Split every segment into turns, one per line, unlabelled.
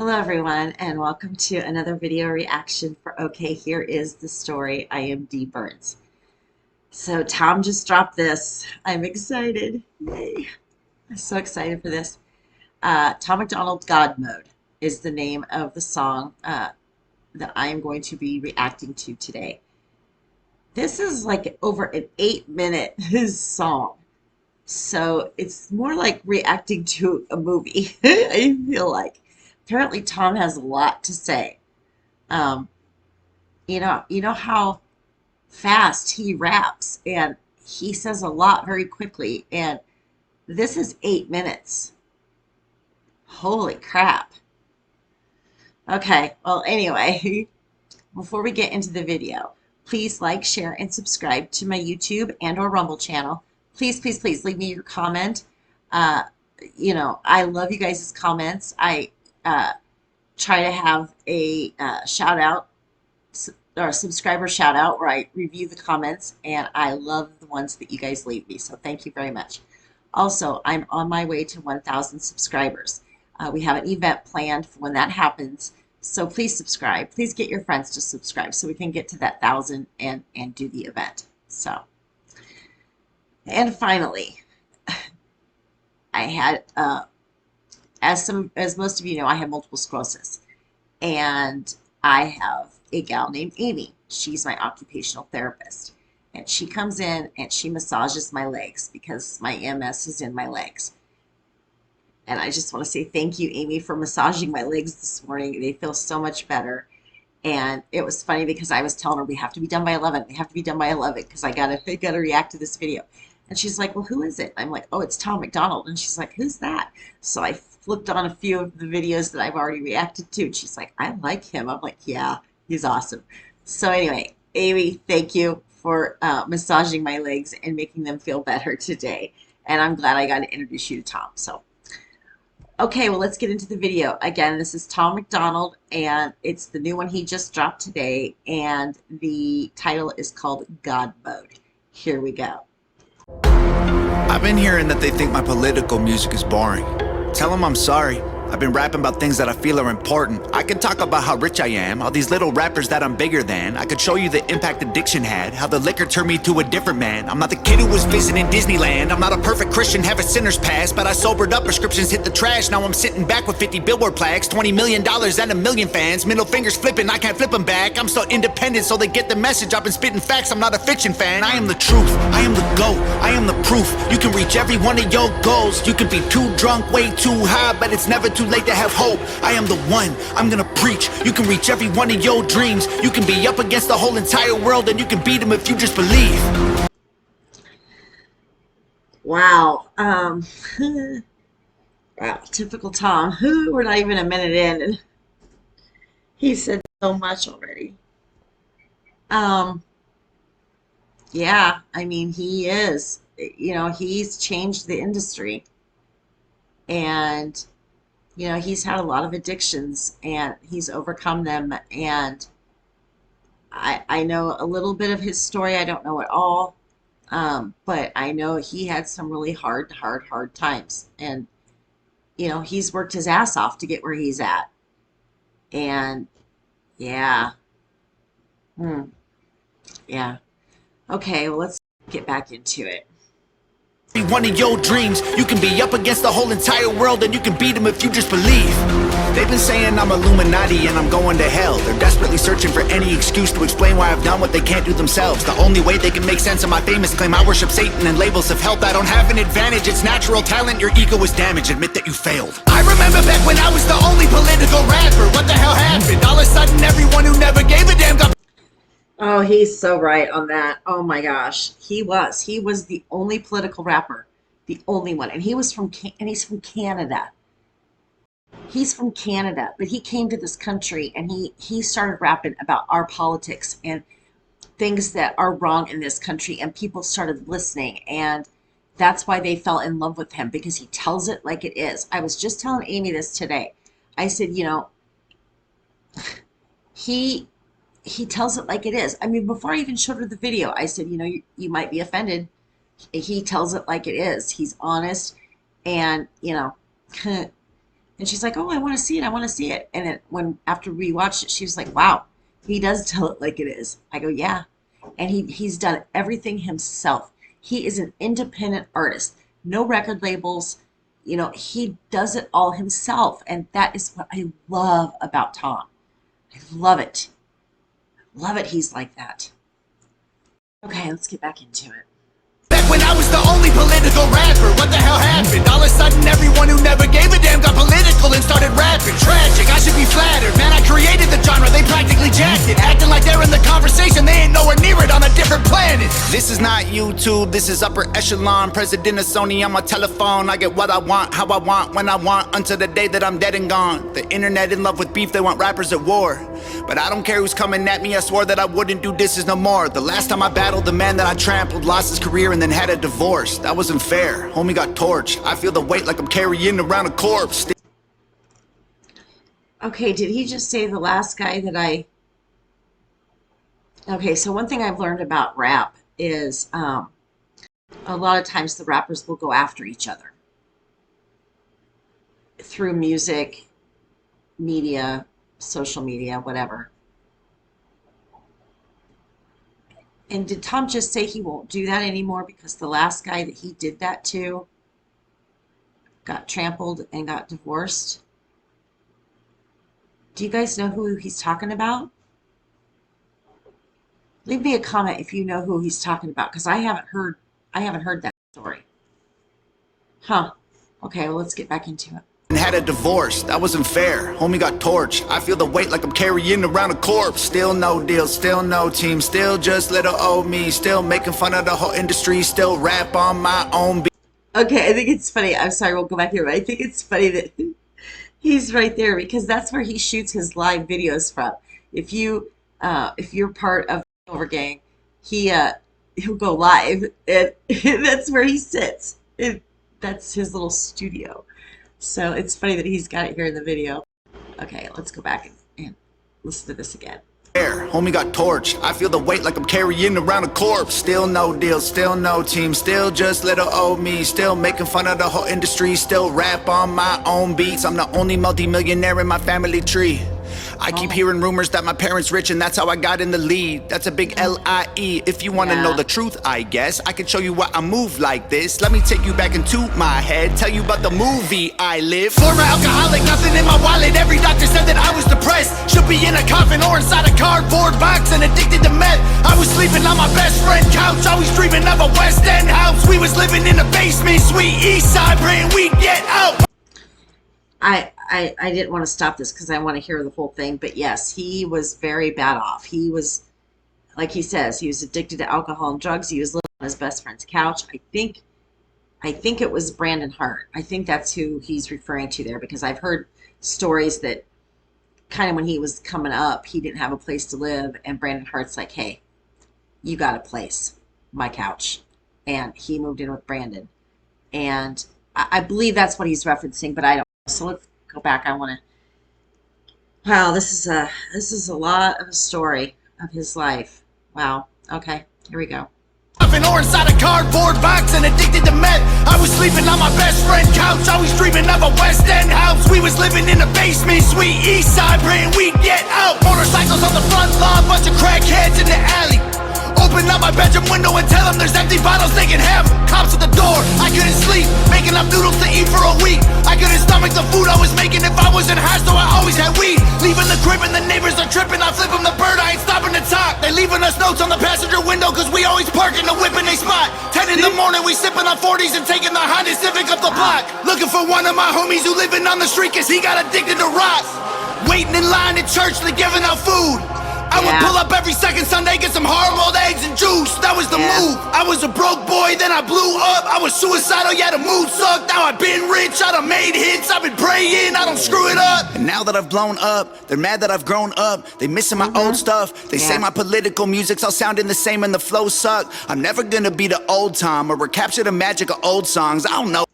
Hello everyone and welcome to another video reaction for Okay, Here Is the Story. I am Dee Burns. So Tom just dropped this. I'm excited. Yay. I'm so excited for this. Tom MacDonald God Mode is the name of the song that I am going to be reacting to today. This is like over an 8-minute song. So it's more like reacting to a movie, I feel like. Apparently Tom has a lot to say. Um, you know how fast he raps and he says a lot very quickly, and this is 8 minutes. Holy crap. Okay, well anyway, before we get into the video, please like, share, and subscribe to my YouTube and or Rumble channel. Please, please, please leave me your comment. I love you guys' comments. I try to have a shout out or subscriber shout out where I review the comments, and I love the ones that you guys leave me. So thank you very much. Also, I'm on my way to 1,000 subscribers. We have an event planned for when that happens. So please subscribe. Please get your friends to subscribe so we can get to that 1,000 and do the event. So, and finally, I had as most of you know, I have multiple sclerosis, and I have a gal named Amy. She's my occupational therapist, and she comes in and she massages my legs because my MS is in my legs. And I just want to say thank you, Amy, for massaging my legs this morning. They feel so much better. And it was funny because I was telling her we have to be done by 11. We have to be done by 11 because I gotta react to this video. And she's like, well, who is it? I'm like, oh, it's Tom MacDonald. And she's like, who's that? So I flipped on a few of the videos that I've already reacted to. And she's like, I like him. I'm like, yeah, he's awesome. So anyway, Amy, thank you for massaging my legs and making them feel better today. And I'm glad I got to introduce you to Tom. So, okay, well, let's get into the video. Again, this is Tom MacDonald, and it's the new one he just dropped today. And the title is called God Mode. Here we go.
I've been hearing that they think my political music is boring. Tell them I'm sorry. I've been rapping about things that I feel are important. I could talk about how rich I am, all these little rappers that I'm bigger than. I could show you the impact addiction had, how the liquor turned me to a different man. I'm not the kid who was visiting Disneyland. I'm not a perfect Christian, have a sinner's past, but I sobered up, prescriptions hit the trash. Now I'm sitting back with 50 Billboard plaques, $20 million and a million fans. Middle fingers flipping, I can't flip them back. I'm so independent, so they get the message. I've been spitting facts, I'm not a fiction fan. I am the truth, I am the GOAT, I am the proof. You can reach every one of your goals. You can be too drunk, way too high, but it's never too late to have hope. I am the one, I'm gonna preach. You can reach every one of your dreams. You can be up against the whole entire world, and you can beat them if you just believe.
Wow. Wow, typical Tom. We're not even a minute in, and he said so much already. Yeah, I mean, he is. He's changed the industry, and he's had a lot of addictions and he's overcome them. And I know a little bit of his story. I don't know it all, but I know he had some really hard times. And, he's worked his ass off to get where he's at. And yeah, yeah. Okay, well, let's get back into it.
One of your dreams, you can be up against the whole entire world, and you can beat them if you just believe. They've been saying I'm Illuminati and I'm going to hell. They're desperately searching for any excuse to explain why I've done what they can't do themselves. The only way they can make sense of my famous claim I worship Satan and labels of health. I don't have an advantage, it's natural talent. Your ego is damaged, admit that you failed. I remember back when I was the only political rapper. What the hell happened? All of a sudden everyone who never gave a damn got...
Oh, he's so right on that. Oh my gosh. He was the only political rapper, the only one. And he's from Canada. He's from Canada, but he came to this country and he started rapping about our politics and things that are wrong in this country, and people started listening, and that's why they fell in love with him, because he tells it like it is. I was just telling Amy this today. I said, he tells it like it is. I mean, before I even showed her the video, I said, you might be offended. He tells it like it is. He's honest, and And she's like, "Oh, I want to see it. I want to see it." And when after we watched it, she was like, "Wow, he does tell it like it is." I go, "Yeah." And he's done everything himself. He is an independent artist. No record labels. He does it all himself. And that is what I love about Tom. I love it. Love it he's like that. Okay, let's get back into it.
Back when I was the only political rapper, what the hell happened? All of a sudden everyone who never gave a damn got political and started rapping. Tragic, I should be flattered. Man, I created the genre, they practically jacked it. Acting like they're in the conversation, they ain't nowhere near it, on a different planet. This is not YouTube, this is upper echelon. President of Sony on my telephone. I get what I want, how I want, when I want, until the day that I'm dead and gone. The internet in love with beef, they want rappers at war. But I don't care who's coming at me, I swore that I wouldn't do disses no more. The last time I battled, the man that I trampled lost his career and then had a divorce. That wasn't fair, homie got torched. I feel the weight like I'm carrying around a corpse.
Okay, did he just say the last guy that I... Okay, so one thing I've learned about rap is a lot of times the rappers will go after each other through music, media, social media, whatever. And did Tom just say he won't do that anymore because the last guy that he did that to got trampled and got divorced? Do you guys know who he's talking about? Leave me a comment if you know who he's talking about, because I haven't heard that story. Huh. Okay, well, let's get back into it.
And had a divorce, that wasn't fair, homie got torched. I feel the weight like I'm carrying around a corpse. Still no deal, still no team, still just little old me. Still making fun of the whole industry, still rap on my own beat.
Okay, I think it's funny. I'm sorry, we'll go back here, but I think it's funny that he's right there because that's where he shoots his live videos from. If you're part of the Over Gang, he'll go live, and that's where he sits. That's his little studio. So it's funny that he's got it here in the video. Okay, let's go back and listen to this again.
Homie got torched. I feel the weight like I'm carrying around a corpse. Still no deal, still no team, still just little old me. Still making fun of the whole industry, still rap on my own beats. I'm the only multi-millionaire in my family tree. I keep hearing rumors that my parents rich and that's how I got in the lead. That's a big L-I-E. If you want to know the truth, I guess I can show you why I move like this. Let me take you back into my head, tell you about the movie I live. Former alcoholic, nothing in my wallet. Every doctor said that I was depressed. Should be in a coffin or inside a cardboard box and addicted to meth. I was sleeping on my best friend couch, always dreaming of a West End house. We was living in a basement, sweet east side, praying we'd get out.
I didn't want to stop this because I want to hear the whole thing, but yes, he was very bad off. He was, like he says, he was addicted to alcohol and drugs. He was living on his best friend's couch. I think it was Brandon Hart. I think that's who he's referring to there because I've heard stories that kind of when he was coming up, he didn't have a place to live, and Brandon Hart's like, "Hey, you got a place, my couch," and he moved in with Brandon, and I believe that's what he's referencing, but I don't. So let's go back. I want to. Wow, this is a lot of a story of his life. Wow. Okay, here we go.
Or inside a cardboard box and addicted to meth. I was sleeping on my best friend couch, always dreaming of a West End house. We was living in a basement, sweet east side, praying we'd get out. Motorcycles on the front lawn, bunch of crackheads in the alley. Open up my bedroom window and tell them there's empty bottles, they can have them. Cops at the door, I couldn't sleep, making up noodles to eat for a week. I couldn't stomach the food I was making if I wasn't high, so I always had weed. Leaving the crib and the neighbors are tripping, I flip them the bird, I ain't stopping to talk. They leaving us notes on the passenger window, cause we always park in the whip in they spot. 10 in the morning, we sipping on 40s and taking the Honda Civic up the block. Looking for one of my homies who living on the street cause he got addicted to rock. Waiting in line at church, they giving out food. I would pull up every second Sunday, get some hard-boiled eggs and juice. That was the move. I was a broke boy, then I blew up. I was suicidal, yeah, the mood sucked. Now I've been rich, I done made hits. I've been praying, I don't screw it up. And now that I've blown up, they're mad that I've grown up. They missing my old stuff. They say my political music's all sounding the same and the flows suck. I'm never gonna be the old Tom or recapture the magic of old songs. I don't know.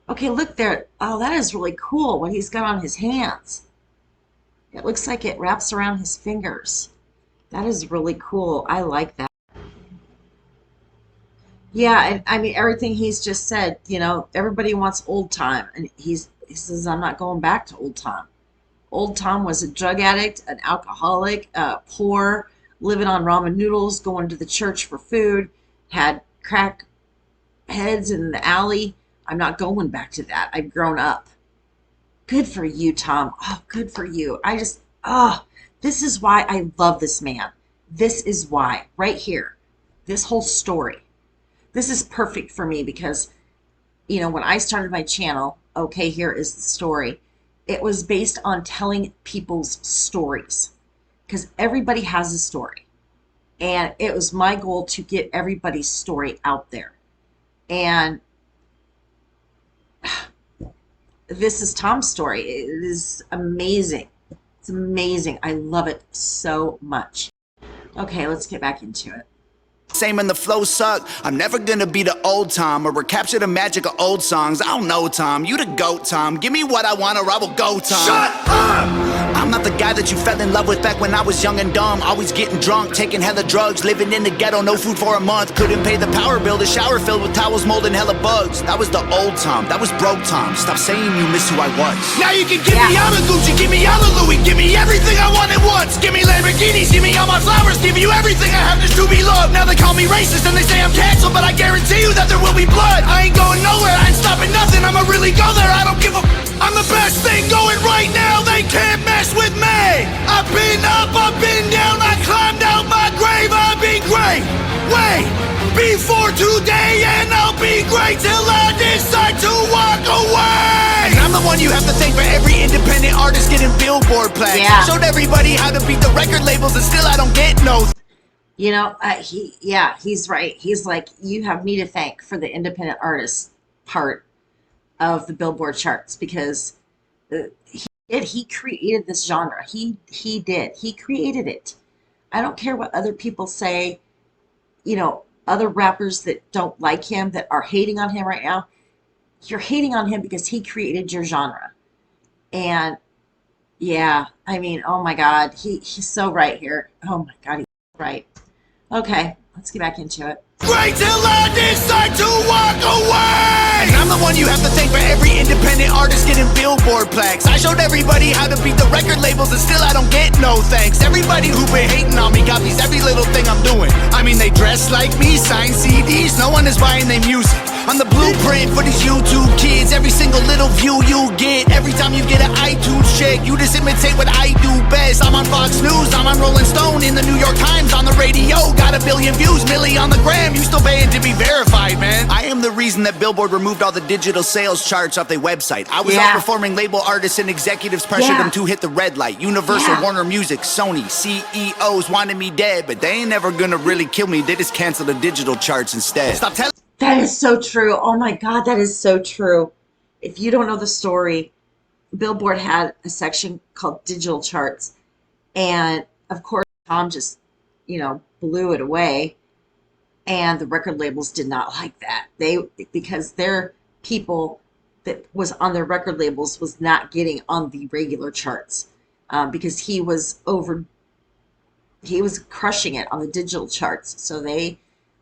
Okay, look there. Oh, that is really cool what he's got on his hands. It looks like it wraps around his fingers. That is really cool. I like that. Yeah, and I mean everything he's just said, everybody wants old time, and he says, I'm not going back to old Tom. Old Tom was a drug addict, an alcoholic, poor, living on ramen noodles, going to the church for food, had crack heads in the alley. I'm not going back to that. I've grown up. Good for you, Tom. Oh, good for you. This is why I love this man. This is why, right here, this whole story. This is perfect for me because, when I started my channel, okay, here is the story. It was based on telling people's stories because everybody has a story. And it was my goal to get everybody's story out there. And this is Tom's story. It is amazing. It's amazing. I love it so much. Okay, let's get back into it.
Same and the flow suck. I'm never gonna be the old Tom or recapture the magic of old songs. I don't know, Tom. You the GOAT, Tom. Give me what I want or I will go, Tom. Shut up! I'm not the guy that you fell in love with back when I was young and dumb. Always getting drunk, taking hella drugs, living in the ghetto, no food for a month. Couldn't pay the power bill, the shower filled with towels molding hella bugs. That was the old Tom. That was broke Tom. Stop saying you miss who I was. Now you can give me all the Gucci, give me all the Louis, give me everything I want at once. Give me Lamborghinis, give me all my flowers, give you everything I have just to be loved. Now they call me racist and they say I'm canceled, but I guarantee you that there will be blood. I ain't going nowhere, I ain't stopping nothing. I'ma really go there, I don't give a I'm the best thing going right now, they can't mess with me. I've been up, I've been down, I climbed out my grave. I've been great, way before today, and I'll be great till I decide to walk away. And I'm the one you have to thank for every independent artist getting Billboard plaques. I showed everybody how to beat the record labels and still I don't get no.
He's right. He's like, you have me to thank for the independent artist part of the Billboard charts because he created this genre. He did. He created it. I don't care what other people say, other rappers that don't like him, that are hating on him right now. You're hating on him because he created your genre. And oh my God, he's so right here. Oh my God, he's right. Okay, let's get back into it.
Great till I decide to walk away. And I'm the one you have to thank for every independent artist getting Billboard plaques. I showed everybody how to beat the record labels and still I don't get no thanks. Everybody who been hating on me copies every little thing I'm doing. I mean, they dress like me, sign CDs, no one is buying their music. I'm the blueprint for these YouTube kids. Every single little view you get, every time you get an iTunes check, you just imitate what I do best. I'm on Fox News, I'm on Rolling Stone, in the New York Times, on the radio. Got 1 billion views, milli on the gram. You still paying to be verified, man. I am the reason that Billboard removed all the digital sales charts off their website. I was outperforming label artists and executives pressured them to hit the red light. Universal, Warner Music, Sony, CEOs wanted me dead, but they ain't never gonna really kill me. They just cancel the digital charts instead. Stop telling.
That is so true. Oh my God, that is so true. If you don't know the story, Billboard had a section called digital charts. And of course, Tom just, blew it away. And the record labels did not like that. Because their people that was on their record labels was not getting on the regular charts. Because he was crushing it on the digital charts. So they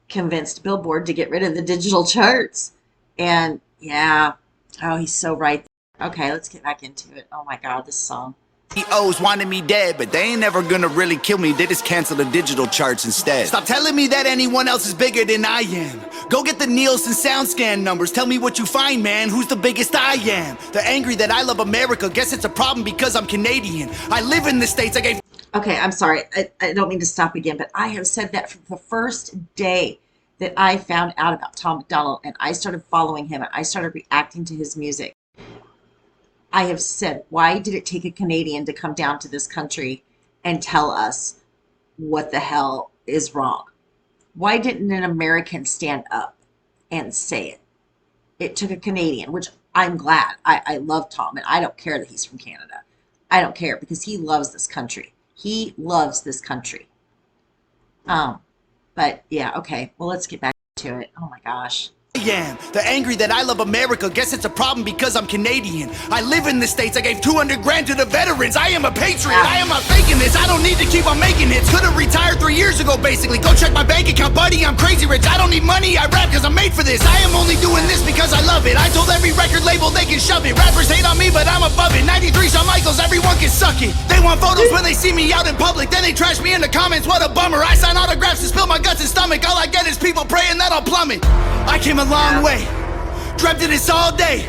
convinced Billboard to get rid of the digital charts. And he's so right. Okay, let's get back into it. Oh my God, this song.
CEOs wanted me dead, but they ain't never gonna really kill me. They just cancel the digital charts instead. Stop telling me that anyone else is bigger than I am. Go get the Nielsen SoundScan numbers. Tell me what you find, man. Who's the biggest I am? They're angry that I love America. Guess it's a problem because I'm Canadian. I live in the States.
Okay, I'm sorry. I don't mean to stop again, but I have said that from the first day that I found out about Tom MacDonald and I started following him and I started reacting to his music. I have said, why did it take a Canadian to come down to this country and tell us what the hell is wrong? Why didn't an American stand up and say it? It took a Canadian, which I'm glad. I love Tom, and I don't care that he's from Canada. I don't care because he loves this country. He loves this country. But yeah, okay. Well, let's get back to it. Oh my gosh.
They're angry that I love America. Guess it's a problem because I'm Canadian. I live in the States. I gave 200 grand to the veterans. I am a patriot. I am not faking this. I don't need to keep on making hits. Could have retired 3 years ago, basically. Go check my bank account, buddy. I'm crazy rich. I don't need money. I rap because I'm made for this. I am only doing this because I love love it. I told every record label they can shove it. Rappers hate on me, but I'm above it. 93 Shawn Michaels, everyone can suck it. They want photos when they see me out in public, then they trash me in the comments. What a bummer. I sign autographs and spill my guts and stomach. All I get is people praying that I'll plummet. I came a long way, dreamt of this all day.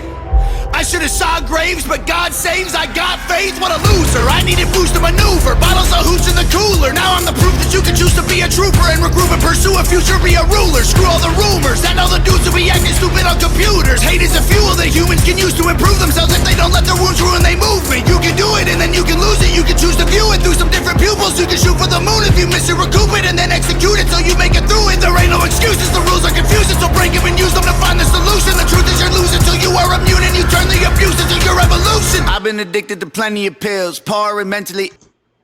I should have saw graves, but God saves. I got faith, what a loser. I needed boost to maneuver, bottles of hooch in the cooler. Now I'm the proof that you can choose to be a trooper and regroup and pursue a future, be a ruler. Screw all the rumors, and all the dudes who be acting stupid on computers. Hate is a fuel that humans can use to improve themselves if they don't let their wounds ruin their movement. You can do it and then you can lose it. You can choose to view it through some different pupils. You can shoot for the moon if you miss it, recoup it, and then execute it so you make it through it. There ain't no excuses, the rules are confusing, so break them and use them to find the solution. The truth is you're losing till you are immune and you turn the abuse into your revolution. I've been addicted to plenty of pills, poor and mentally.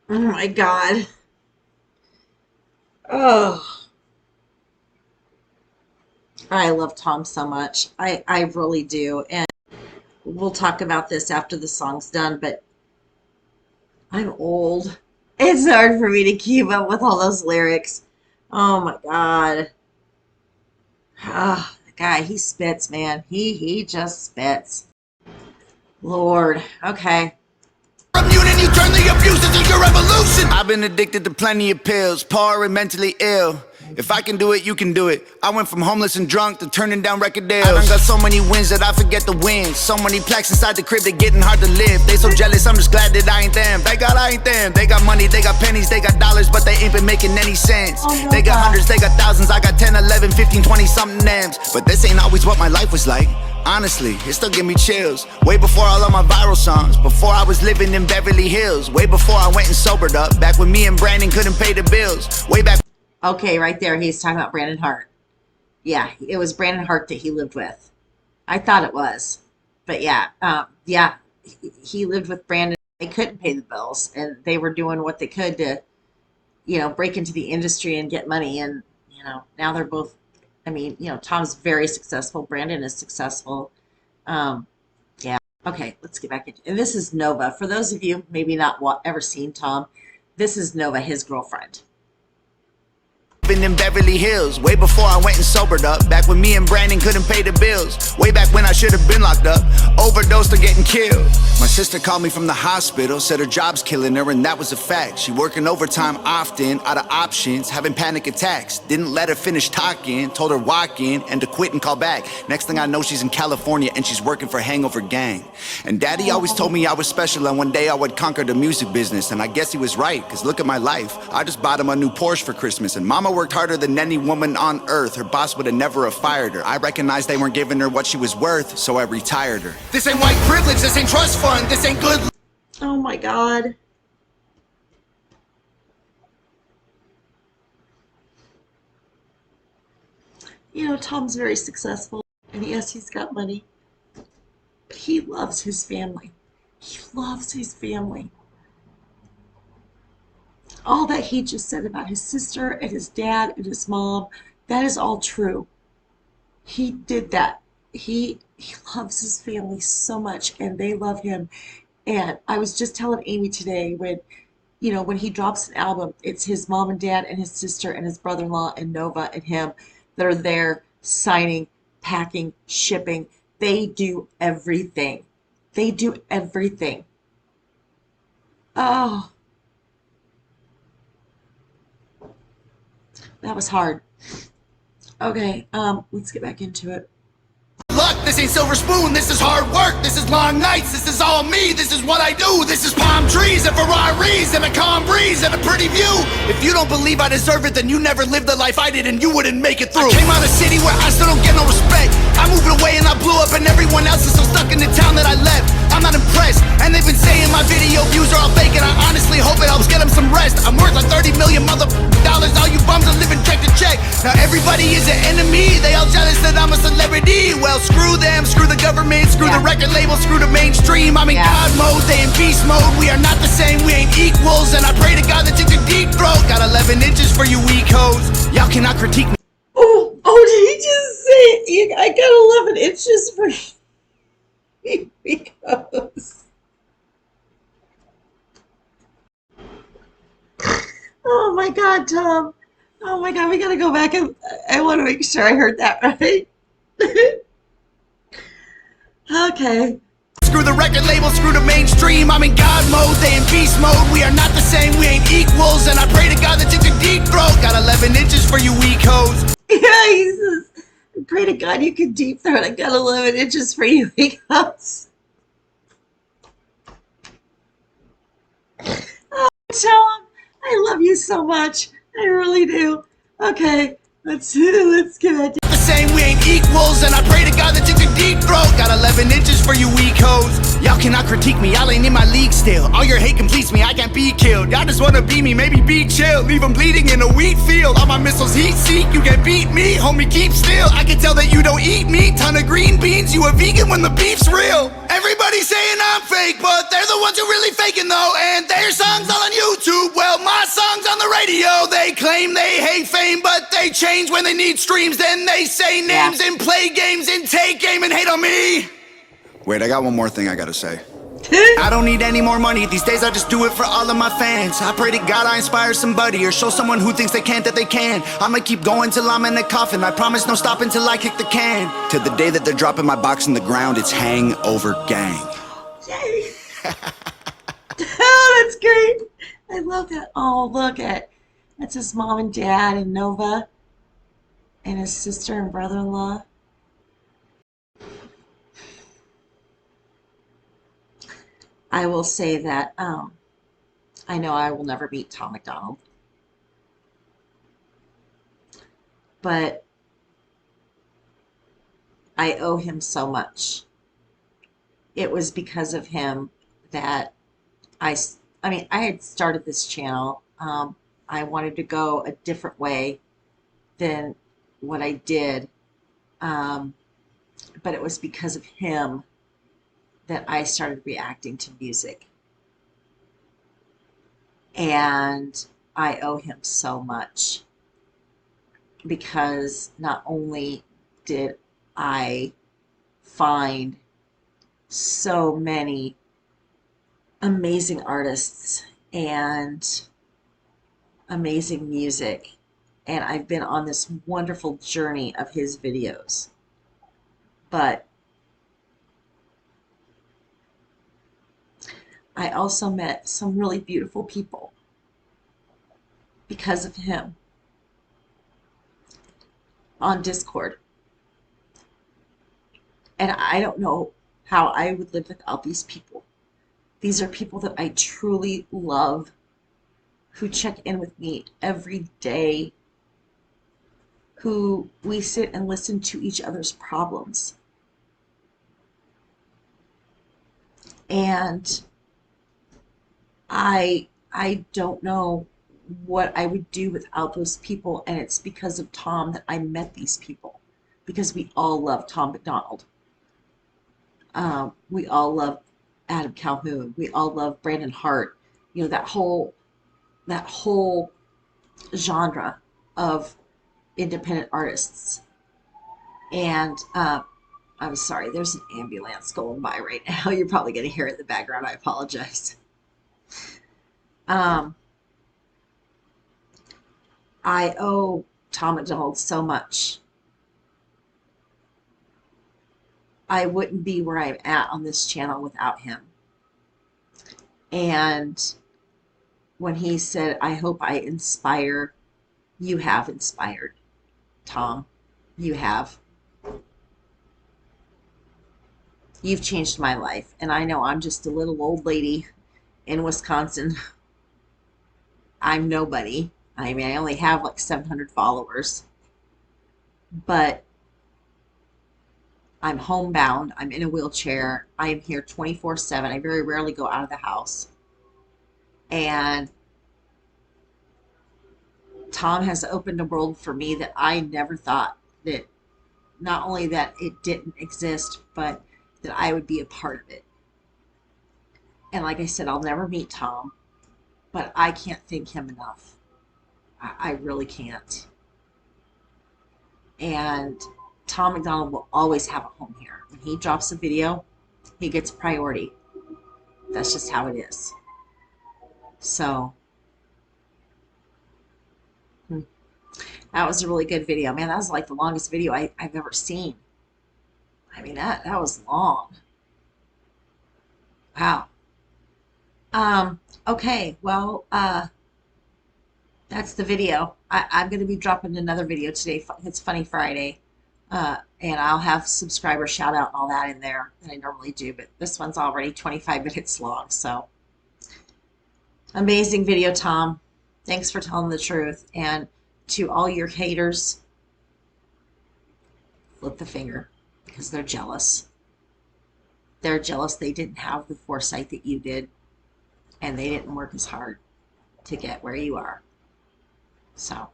Oh my God. Oh. I love Tom so much. I really do. And we'll talk about this after the song's done, but I'm old. It's hard for me to keep up with all those lyrics. Oh my God. Ah, the guy, he spits, man. He just spits. Lord. Okay.
Immune and you turn the abuse into your revolution. I've been addicted to plenty of pills, poor and mentally ill. If I can do it, you can do it. I went from homeless and drunk to turning down record deals. I done got so many wins that I forget the wins. So many plaques inside the crib, they getting hard to live. They so jealous, I'm just glad that I ain't them. Thank God I ain't them. They got money, they got pennies, they got dollars, but they ain't been making any sense. They got hundreds, they got thousands, I got 10, 11, 15, 20 something M's. But this ain't always what my life was like. Honestly, it still give me chills. Way before all of my viral songs, before I was living in Beverly Hills, way before I went and sobered up, back when me and Brandon couldn't pay the bills, way back.
Okay, right there, he's talking about Brandon Hart. Yeah, it was Brandon Hart that he lived with. I thought it was. But yeah, he lived with Brandon. They couldn't pay the bills, and they were doing what they could to, break into the industry and get money. And, now they're both, Tom's very successful. Brandon is successful. Yeah. Okay, let's get back into it. And this is Nova. For those of you maybe not ever seen Tom, this is Nova, his girlfriend.
In Beverly Hills, way before I went and sobered up, back when me and Brandon couldn't pay the bills, way back when I should have been locked up, overdosed or getting killed. My sister called me from the hospital, said her job's killing her, and that was a fact. She working overtime often, out of options, having panic attacks. Didn't let her finish talking, told her walk in and to quit and call back. Next thing I know, she's in California and she's working for Hangover Gang. And Daddy always told me I was special and one day I would conquer the music business, and I guess he was right, cause look at my life. I just bought him a new Porsche for Christmas, and Mama worked harder than any woman on earth. Her boss would have never have fired her. I recognized they weren't giving her what she was worth, so I retired her. This ain't white privilege, this ain't trust fund, this ain't good.
Oh my God. Tom's very successful, and yes, he's got money, but he loves his family. He loves his family. All that he just said about his sister and his dad and his mom, that is all true. He did that. He loves his family so much, and they love him. And I was just telling Amy today, when he drops an album, it's his mom and dad and his sister and his brother-in-law and Nova and him that are there signing, packing, shipping. They do everything. They do everything. Oh. That was hard. Okay, let's get back into it.
Luck, this ain't silver spoon, this is hard work, this is long nights, this is all me, this is what I do, this is palm trees and Ferraris and a calm breeze and a pretty view. If you don't believe I deserve it, then you never lived the life I did and you wouldn't make it through. I came out of a city where I still don't get no respect. I moved away and I blew up and everyone else is still stuck in the town that I left. I'm not impressed, and they've been saying my video views are all fake, and I honestly hope it helps get them some rest. I'm worth like 30 million dollars, all you bums are living check to check. Now everybody is an enemy, they all jealous that I'm a celebrity. Well, screw them, screw the government, screw the record label, screw the mainstream. I'm in God mode, they in beast mode. We are not the same, we ain't equals, and I pray to God that you can deep throat. Got 11 inches for you weak hoes, y'all cannot critique me.
Oh, did he just say, I got 11 inches for you? Because oh my God, Tom. Oh my God, we gotta go back and I want to make sure I heard that right. Okay.
Screw the record label, screw the mainstream. I'm in God mode, they in beast mode. We are not the same, we ain't equals. And I pray to God that you can deep throat. Got 11 inches for you weak hoes.
Yeah, he says, pray to God you can deep throat. I got 11 inches for you, because tell him I love you so much. I really do. Okay, let's get back to
The same, we ain't equals. And I pray to God that you can deep throat. Got 11 inches for you weak hoes. Y'all cannot critique me, y'all ain't in my league still. All your hate completes me, I can't be killed. Y'all just wanna be me, maybe be chill. Leave them bleeding in a wheat field. All my missiles heat seek, you can't beat me. Homie, keep still, I can tell that you don't eat meat. Ton of green beans, you a vegan when the beef's real. Everybody's saying I'm fake, but they're the ones who really faking though. And their songs all on YouTube, well my song's on the radio. They claim they hate fame, but they change when they need streams. Then they say names and play games and take aim and hate on me. Wait, I got one more thing I gotta say. I don't need any more money these days, I just do it for all of my fans. I pray to God I inspire somebody or show someone who thinks they can't that they can. I'ma keep going till I'm in the coffin, I promise no stopping till I kick the can. Till the day that they're dropping my box in the ground, it's hangover gang.
Yay. Oh, that's great. I love that. Oh, look that's his mom and dad and Nova and his sister and brother-in-law. I will say that I know I will never meet Tom MacDonald, but I owe him so much. It was because of him that I mean, I had started this channel. I wanted to go a different way than what I did, but it was because of him that I started reacting to music. And I owe him so much, because not only did I find so many amazing artists and amazing music, and I've been on this wonderful journey of his videos, but I also met some really beautiful people because of him on Discord. And I don't know how I would live without these people. These are people that I truly love, who check in with me every day, who we sit and listen to each other's problems. And I don't know what I would do without those people, and it's because of Tom that I met these people, because we all love Tom MacDonald. We all love Adam Calhoun. We all love Brandon Hart. You know, that whole genre of independent artists. And I'm sorry, there's an ambulance going by right now. You're probably going to hear it in the background. I apologize. I owe Tom MacDonald so much. I wouldn't be where I'm at on this channel without him. And when he said, I hope I inspire, you have inspired, Tom. You have. You've changed my life. And I know I'm just a little old lady in Wisconsin. I'm nobody. I mean, I only have like 700 followers. But I'm homebound. I'm in a wheelchair. I am here 24/7. I very rarely go out of the house. And Tom has opened a world for me that I never thought, that not only that it didn't exist, but that I would be a part of it. And like I said, I'll never meet Tom, but I can't thank him enough. I really can't. And Tom MacDonald will always have a home here. When he drops a video, he gets priority. That's just how it is. So, that was a really good video. Man, that was like the longest video I've ever seen. I mean, that was long. Wow. Okay, well, that's the video. I'm going to be dropping another video today. It's Funny Friday. And I'll have subscriber shout out and all that in there that I normally do, but this one's already 25 minutes long. So amazing video, Tom. Thanks for telling the truth. And to all your haters, flip the finger because they're jealous. They're jealous they didn't have the foresight that you did, and they didn't work as hard to get where you are. So,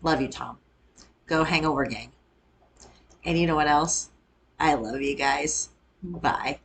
love you, Tom. Go Hangover Gang. And you know what else? I love you guys. Bye.